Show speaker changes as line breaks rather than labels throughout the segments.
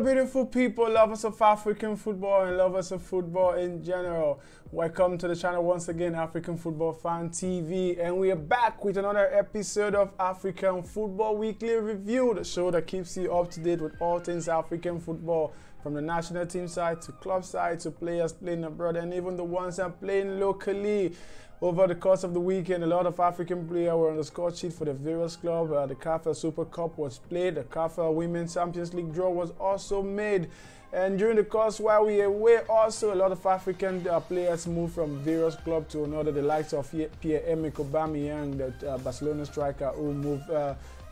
beautiful people, lovers of African football and lovers of football in general. Welcome to the channel once again, African Football Fan TV, and we are back with another episode of African Football Weekly Review, the show that keeps you up to date with all things African football, from the national team side to club side to players playing abroad and even the ones that are playing locally. Over the course of the weekend, a lot of African players were on the score sheet for the various clubs. The CAF Super Cup was played. The CAF Women's Champions League draw was also made. And during the course while we were away, also a lot of African players moved from various clubs to another. The likes of Pierre-Emerick Aubameyang, the Barcelona striker, who moved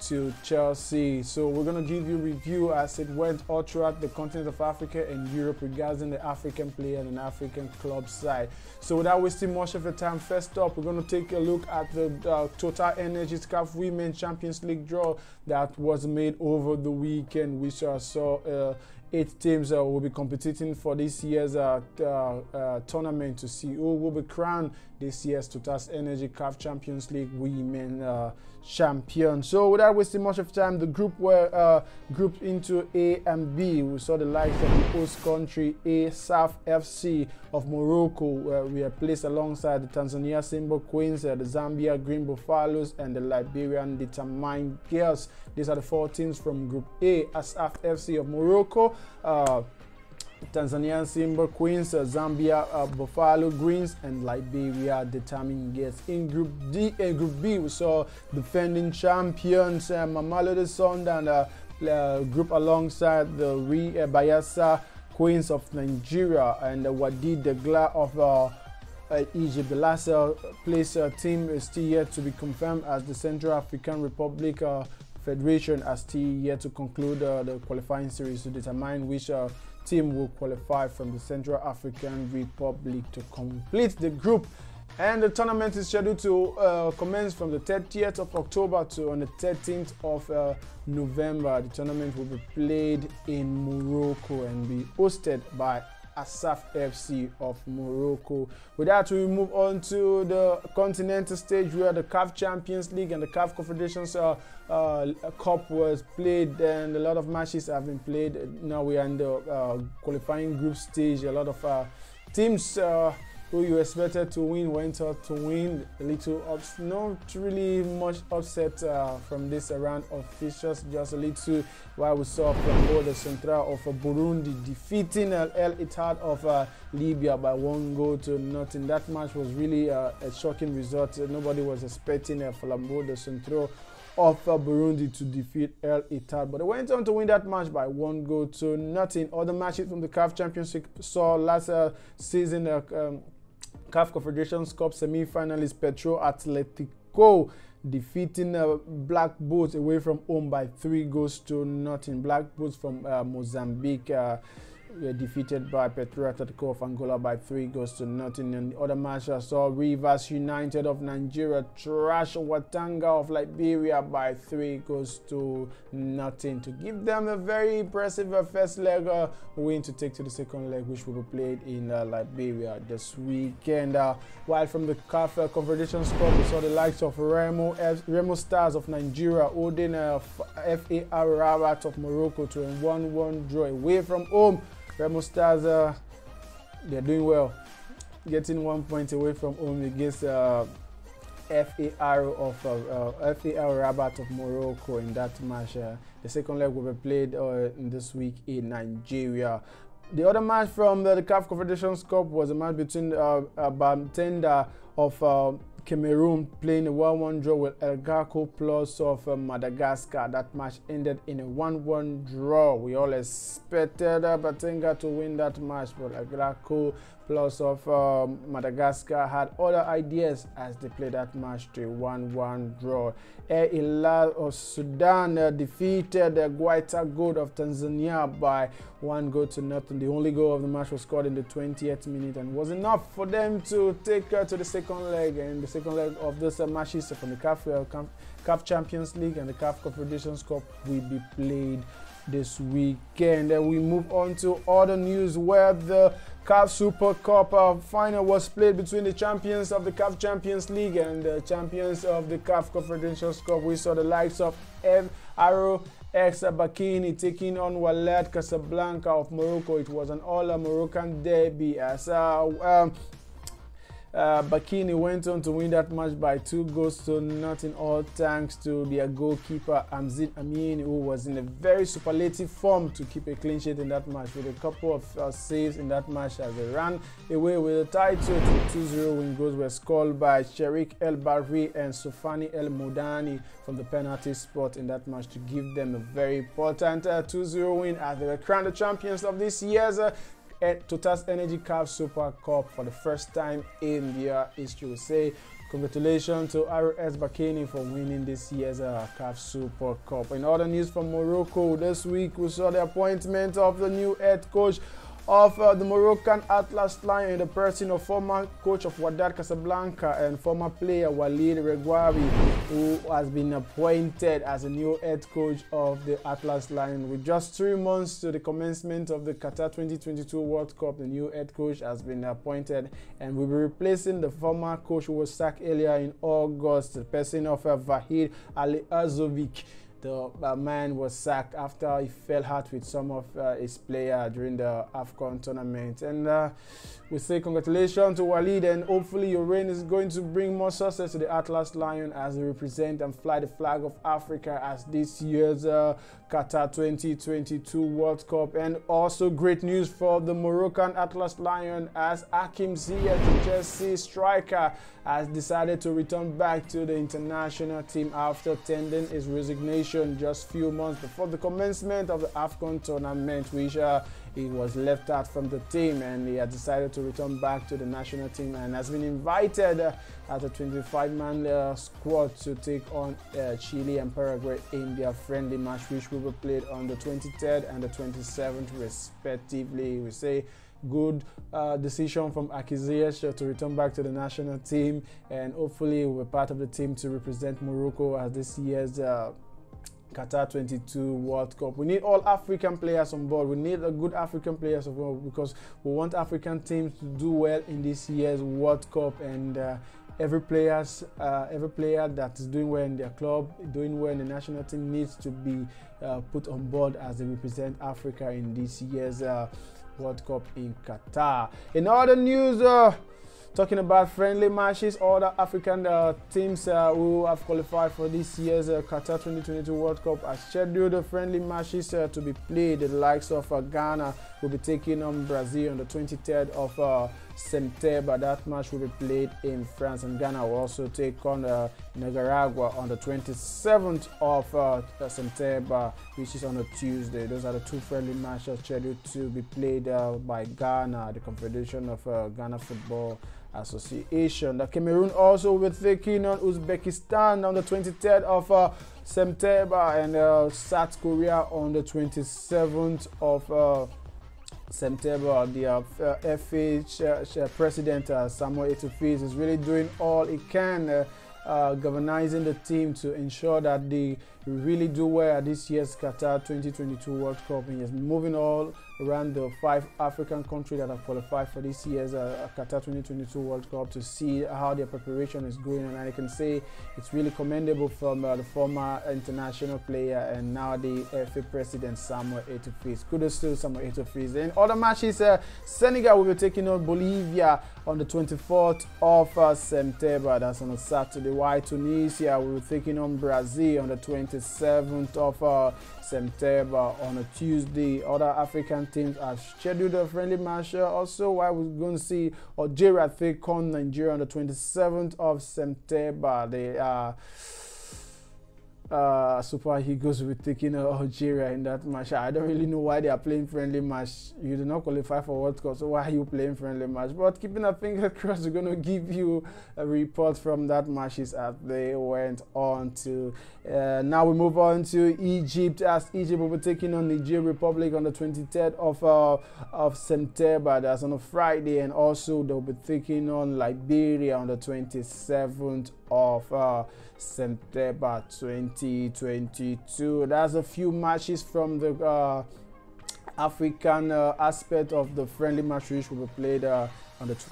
to Chelsea. So we're going to give you a review as it went all throughout the continent of Africa and Europe regarding the African player and African club side. So without wasting much of your time, first up we're going to take a look at the TotalEnergy CAF Women's Champions League draw that was made over the weekend, which saw 8 teams will be competing for this year's tournament to see who will be crowned this year's TotalEnergy CAF Champions League Women champion. So without wasting much of time, the group were grouped into A and B. We saw the likes of the host country AFFTV of Morocco, where we are placed alongside the Tanzania Simba Queens, the Zambia Green Buffaloes, and the Liberian Determined Girls. These are the 4 teams from Group A. AFFTV of Morocco, Tanzania Simba Queens, Zambia Buffalo Greens, and Liberia Determined Girls. In Group D and Group B, we saw defending champions Mamelodi Sundowns group alongside the Bayelsa Queens of Nigeria and the Wadi Degla of Egypt. The last place team is still yet to be confirmed, as the Central African Republic Federation has still yet to conclude the qualifying series to determine which team will qualify from the Central African Republic to complete the group. And the tournament is scheduled to commence from the 30th of October to on the 13th of November. The tournament will be played in Morocco and be hosted by AFFTV of Morocco. With that, we move on to the continental stage, where the CAF Champions League and the CAF Confederations Cup was played, and a lot of matches have been played. Now we are in the qualifying group stage. A lot of teams who you expected to win went out to win. A little not really much upset from this round of fixtures, just a little, while we saw the Central of Burundi defeating El Ittihad of Libya by 1-0. That match was really a shocking result. Nobody was expecting the Central of Burundi to defeat El Ittihad, but they went on to win that match by 1-0. Other matches from the CAF Championship saw last season CAF Confederations Cup semi-finalist Petro Atletico defeating Black Bulls away from home by 3-0. Black Bulls from Mozambique were defeated by Petro Atletico of Angola by 3-0. And the other match saw Rivers United of Nigeria trash Watanga of Liberia by 3-0 to give them a very impressive first leg win to take to the second leg, which will be played in Liberia this weekend. While from the CAF Confederations Cup, we saw the likes of Remo Stars of Nigeria holding FAR Rabat of Morocco to a 1-1 draw away from home. Remo Stars, they're doing well, getting 1 point away from home against FAR Rabat of Morocco in that match. The second leg will be played this week in Nigeria. The other match from the CAF Confederations Cup was a match between Bamtenda of Cameroon playing a 1-1 draw with El Garco Plus of Madagascar. That match ended in a 1-1 draw. We all expected Batenga to win that match, but El Garco Plus of Madagascar had other ideas as they played that match to a 1-1 draw. Air Hilal of Sudan defeated Guaita Gold of Tanzania by 1-0. The only goal of the match was scored in the 20th minute and was enough for them to take to the second leg. And the second leg of this matches from the CAF Champions League and the CAF Confederations Cup will be played this weekend. And we move on to other news, where the CAF Super Cup final was played between the champions of the CAF Champions League and the champions of the CAF Confederations Cup. We saw the likes of Arrow AS Bakini taking on Wydad Casablanca of Morocco. It was an all-Moroccan derby as Bakini went on to win that match by 2-0, all thanks to their goalkeeper Hamzin Amin, who was in a very superlative form to keep a clean sheet in that match with a couple of saves in that match as they ran away with the title. 2-0 win goals were scored by Sherik El Barri and Sofani El Moudani from the penalty spot in that match to give them a very important 2-0 win as they were crowned the champions of this year's TotalEnergy CAF Super Cup for the first time in their history. We say congratulations to RS Bakini for winning this year's CAF Super Cup. In other news from Morocco, this week we saw the appointment of the new head coach of the Moroccan Atlas Lion in the person of former coach of Wydad Casablanca and former player Walid Regragui, who has been appointed as a new head coach of the Atlas Lion. With just 3 months to the commencement of the Qatar 2022 World Cup, the new head coach has been appointed and will be replacing the former coach who was sacked earlier in August, the person of Vahid Ali Azovic. The man was sacked after he fell out with some of his players during the AFCON tournament. And we say congratulations to Walid, and hopefully your reign is going to bring more success to the Atlas Lion as they represent and fly the flag of Africa as this year's Qatar 2022 World Cup. And also great news for the Moroccan Atlas Lion as Hakim Ziyech, the Chelsea striker, has decided to return back to the international team after tendering his resignation just few months before the commencement of the AFCON tournament, which he was left out from the team, and he had decided to return back to the national team and has been invited as a 25-man squad to take on Chile and Paraguay in their friendly match, which will be played on the 23rd and the 27th respectively. We say good decision from Hakim Ziyech to return back to the national team, and hopefully we're part of the team to represent Morocco as this year's Qatar 22 World Cup. We need all African players on board. We need a good African players on board because we want African teams to do well in this year's World Cup, and every player that is doing well in their club, doing well in the national team, needs to be put on board as they represent Africa in this year's World Cup in Qatar. In other news, talking about friendly matches, all the African teams who have qualified for this year's Qatar 2022 World Cup are scheduled the friendly matches to be played. The likes of Ghana will be taking on Brazil on the 23rd of September. That match will be played in France, and Ghana will also take on Nicaragua on the 27th of September, which is on a Tuesday. Those are the two friendly matches scheduled to be played by Ghana, the Confederation of Ghana Football Association. The Cameroon also will be taking on Uzbekistan on the 23rd of September, and South Korea on the 27th of September. The FH President Samuel Eto'o is really doing all he can, galvanizing the team to ensure that they really do well at this year's Qatar 2022 World Cup, and is moving all around the 5 African countries that have qualified for this year's Qatar 2022 World Cup to see how their preparation is going. And I can say it's really commendable from the former international player and now the FA President Samuel Eto'o. Kudos to Samuel Eto'o. In other matches, Senegal will be taking on Bolivia on the 24th of September. That's on a Saturday. While Tunisia will be taking on Brazil on the 27th of September on a Tuesday. Other African teams have scheduled a friendly match also, while we're going to see Algeria take on Nigeria on the 27th of September. They are Super Eagles will be taking Algeria in that match. I don't really know why they are playing friendly match. You do not qualify for World Cup, so why are you playing friendly match? But keeping a finger crossed, we're going to give you a report from that matches as they went on to. Now we move on to Egypt, as Egypt will be taking on Niger Republic on the 23rd of September. That's on a Friday, and also they'll be taking on Liberia on the 27th of September 2022. That's a few matches from the African aspect of the friendly match, which will be played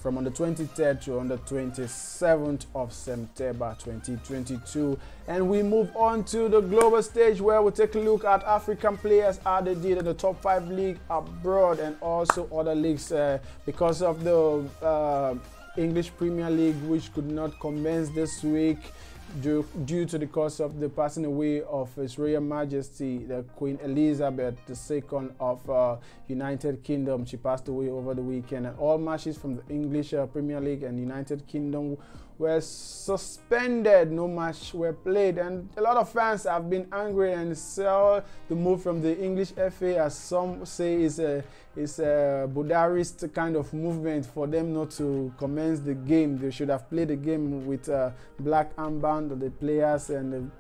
from on the 23rd to on the 27th of September 2022. And we move on to the global stage, where we'll take a look at African players, how they did in the top 5 league abroad and also other leagues, because of the English Premier League, which could not commence this week due to the cause of the passing away of His Royal Majesty, the Queen Elizabeth II of United Kingdom. She passed away over the weekend, and all matches from the English Premier League and United Kingdom were suspended. No match were played, and a lot of fans have been angry and saw the move from the English FA, as some say is a Budarist kind of movement for them not to commence the game. They should have played the game with black armband of the players and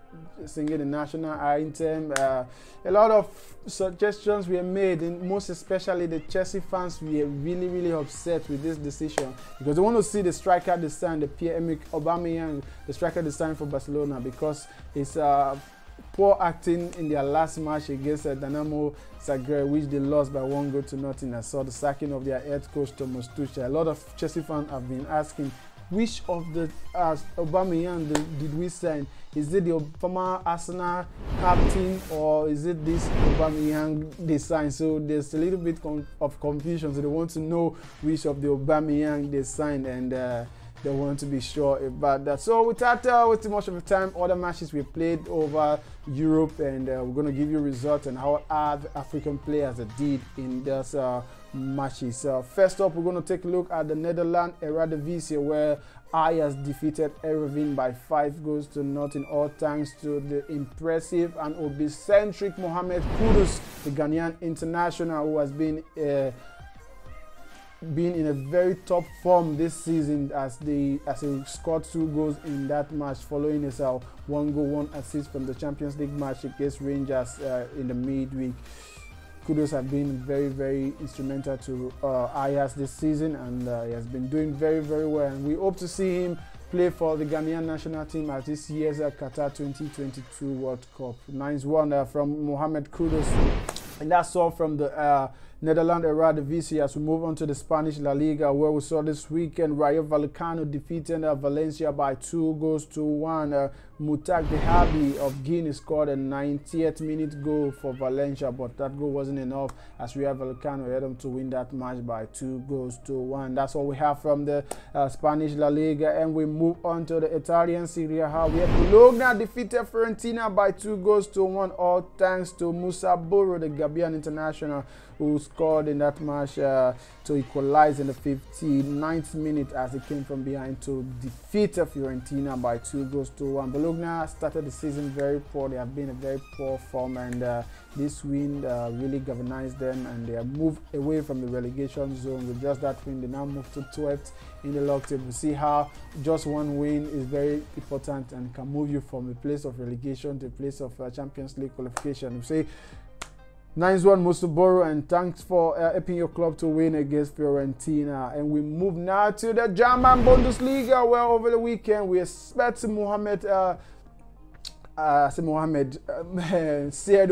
singing the national anthem. A lot of suggestions were made, and most especially the Chelsea fans were really upset with this decision, because they want to see the striker this time, the Pierre-Emerick Aubameyang, the striker this time for Barcelona, because it's poor acting in their last match against Dynamo Zagreb, which they lost by 1-0. I saw the sacking of their head coach Thomas Tuchel. A lot of Chelsea fans have been asking, which of the Aubameyang did we sign? Is it the former Arsenal captain, or is it this Aubameyang they signed? So there's a little bit of confusion. So they want to know which of the Aubameyang they signed, and they want to be sure about that. So without wasting much of the time, other matches we played over Europe, and we're going to give you results and how the African players did in those matches. First up, we're going to take a look at the Netherlands Eredivisie, where Ajax defeated Heerenveen by 5-0, all thanks to the impressive and obi-centric Mohamed Kudus, the Ghanaian international, who has been in a very top form this season, as he scored 2 goals in that match, following his 1 goal 1 assist from the Champions League match against Rangers in the midweek. Kudus have been very instrumental to Ajax this season, and he has been doing very well, and we hope to see him play for the Ghanaian national team at this year's Qatar 2022 World Cup. Nice one from Mohamed Kudus. And that's all from the Netherlands Eredivisie. As we move on to the Spanish La Liga, where we saw this weekend Rayo Vallecano defeating Valencia by 2-1. Mutak Dehabi of Guinea scored a 90th minute goal for Valencia, but that goal wasn't enough, as Rayo Vallecano had them to win that match by 2-1. That's all we have from the Spanish La Liga, and we move on to the Italian Serie A. We have Bologna defeated Fiorentina by 2-1, all thanks to Musa Boro, the Gambian international, who scored in that match to equalize in the 59th minute, as he came from behind to defeat Fiorentina by 2-1. Bologna started the season very poor. They have been in a very poor form, and this win really galvanized them, and they have moved away from the relegation zone. With just that win, they now move to 12th in the log table. See how just one win is very important and can move you from the place of relegation to the place of Champions League qualification. We say 9-1 Musuboro, and thanks for helping your club to win against Fiorentina. And we move now to the German Bundesliga, where over the weekend we expect Sadio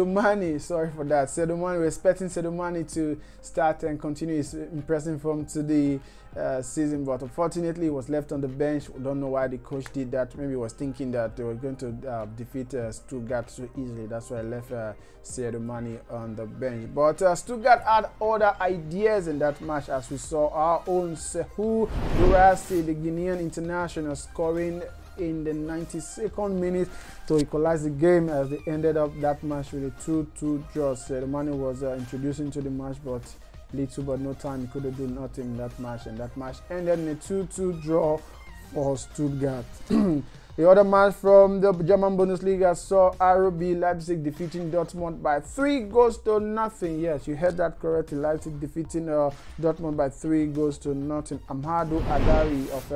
Mane, sorry for that. Sadio Mane, we're expecting Sadio Mane to start and continue his impressive form to the season, but unfortunately he was left on the bench. We don't know why the coach did that. Maybe he was thinking that they were going to defeat Stuttgart so easily. That's why I left Sadio Mane on the bench. But Stuttgart had other ideas in that match, as we saw our own Sekou Guirassy, the Guinean international, scoring in the 92nd minute to equalize the game, as they ended up that match with a 2-2 draw. Sadio Mane was introduced into the match, but little but no time, he couldn't do nothing in that match, and that match ended in a 2-2 draw for Stuttgart. The other match from the German Bundesliga saw RB Leipzig defeating Dortmund by 3-0. Yes, you heard that correctly. Leipzig defeating Dortmund by 3-0. Amadou Adari of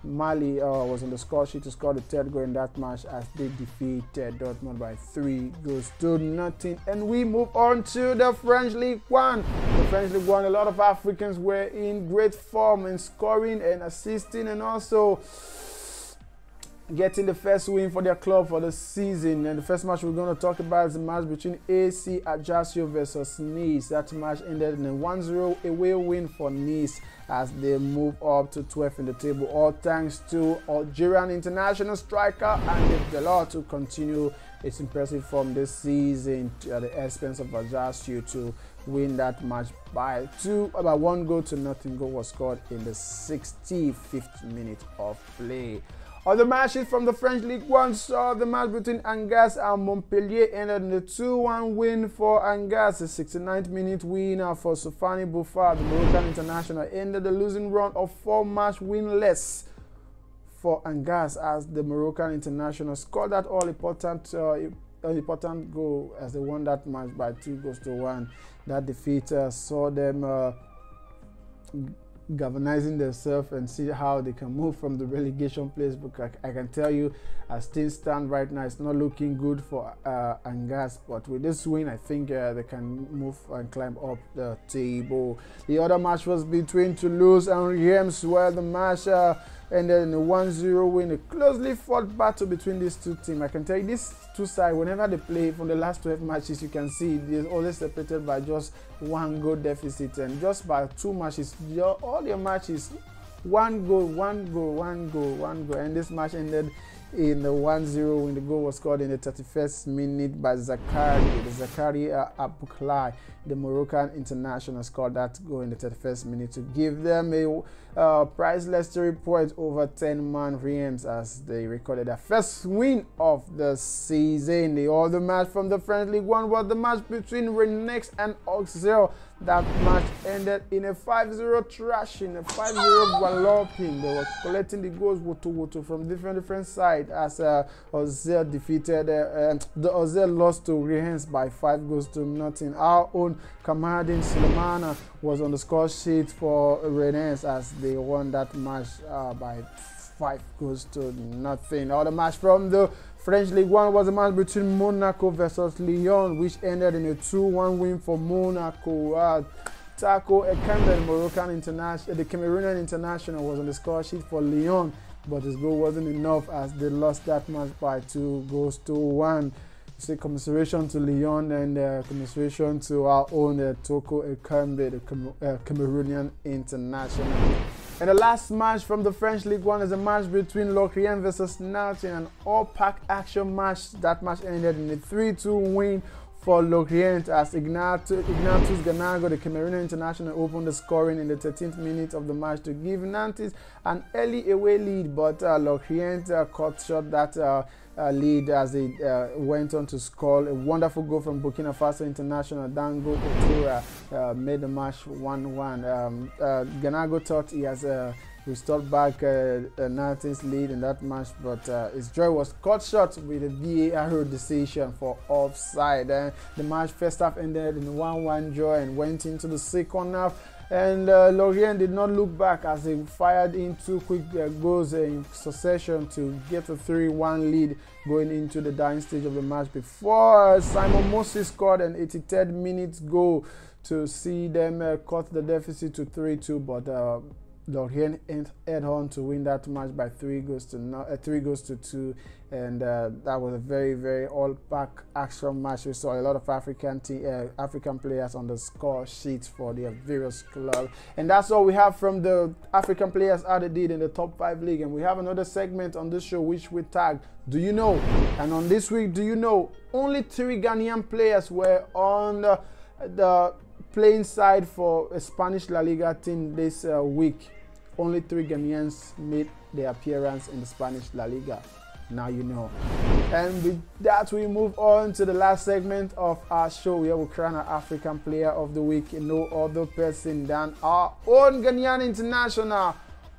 Mali was on the score sheet to score the 3rd goal in that match, as they defeated Dortmund by 3-0. And we move on to the French League 1. The French League 1, a lot of Africans were in great form in scoring and assisting, and also getting the first win for their club for the season. And the first match we're going to talk about is the match between AC Ajaccio versus Nice. That match ended in a 1-0 away win for Nice as they move up to 12th in the table, all thanks to Algerian international striker and Delors to continue its impressive form this season at the expense of Ajaccio to win that match by 1-0. Goal was scored in the 65th minute of play. Other matches from the French League 1 saw the match between Angers and Montpellier ended in a 2-1 win for Angers. A 69th minute winner for Sofiane Bouffa, the Moroccan international, ended the losing run of 4-match winless for Angers as the Moroccan international scored that all-important goal as they won that match by 2-1. That defeat saw them galvanizing themselves and see how they can move from the relegation place. Because I can tell you, as things stand right now, it's not looking good for Angers. But with this win, I think they can move and climb up the table. The other match was between Toulouse and Reims, where the match ended in a 1-0 win. A closely fought battle between these two teams. I can tell you, these two sides, whenever they play from the last 12 matches, you can see they're always separated by just 1 goal deficit, and just by 2 matches, all their matches, 1 goal, and this match ended in the 1-0 when the goal was scored in the 31st minute by Zakari Abouklai. The Moroccan international scored that goal in the 31st minute to give them a priceless 3 points over 10-man Reims as they recorded their first win of the season. The other match from the French League 1 was the match between Rennes and Auxerre. That match ended in a 5-0 thrashing, a 5-0 walloping. They were collecting the goals woto from different sides as Auxerre defeated, the Auxerre lost to Reims by 5-0. Our own Kamadin Sulemana was on the score sheet for Rennes as they won that match by 5-0. The other match from the French League 1 was a match between Monaco versus Lyon, which ended in a 2-1 win for Monaco. Tako Ekambe, the Cameroonian international, was on the score sheet for Lyon, but his goal wasn't enough as they lost that match by 2-1. Say commiseration to Lyon and commiseration to our own Toko Ekambe, the Cameroonian international. And the last match from the French League 1 is a match between Lorient versus Nantes, an all-pack action match. That match ended in a 3-2 win for Lorient as Ignatius Ganago, the Cameroonian international, opened the scoring in the 13th minute of the match to give Nantes an early away lead, but Lorient cut short that lead as they went on to score a wonderful goal from Burkina Faso international Dango Otura. Made the match 1-1. Ganago thought he has restored back Nantes' lead in that match, but his joy was cut short with a VAR decision for offside. The match first half ended in a 1-1 draw and went into the second half. And Lorient did not look back as they fired in 2 quick goals in succession to get a 3-1 lead going into the dying stage of the match before Simon Moses scored an 83rd minute goal to see them cut the deficit to 3-2. But Lorient head on to win that match by 3-2, and that was a very all-pack action match. We saw a lot of African players on the score sheets for their various clubs, and that's all we have from the African players how they did in the top 5 league. And we have another segment on this show which we tagged Do You Know? And on this week, Do You Know? Only 3 Ghanaian players were on the playing side for a Spanish La Liga team this week. Only 3 Ghanaians made their appearance in the Spanish La Liga. Now you know. And with that, we move on to the last segment of our show where we crown our African Player of the Week. No other person than our own Ghanaian international,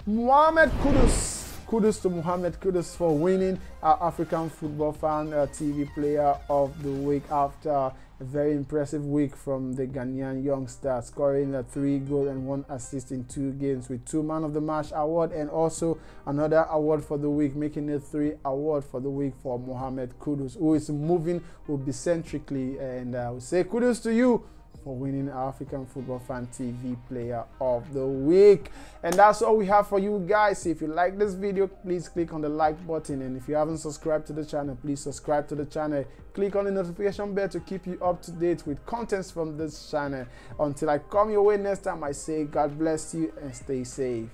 Mohamed Kudus. Kudos to Mohamed Kudus for winning our African Football Fan TV Player of the Week after a very impressive week from the Ghanaian youngster, scoring 3 goals and 1 assist in 2 games with 2 Man of the Match award and also another award for the week, making it 3 award for the week for Mohamed Kudus, who is moving obicentrically. And I would say kudos to you for winning African Football Fan TV Player of the Week. And that's all we have for you guys. If you like this video, please click on the like button, and if you haven't subscribed to the channel, please subscribe to the channel. Click on the notification bell to keep you up to date with contents from this channel. Until I come your way next time, I say God bless you and stay safe.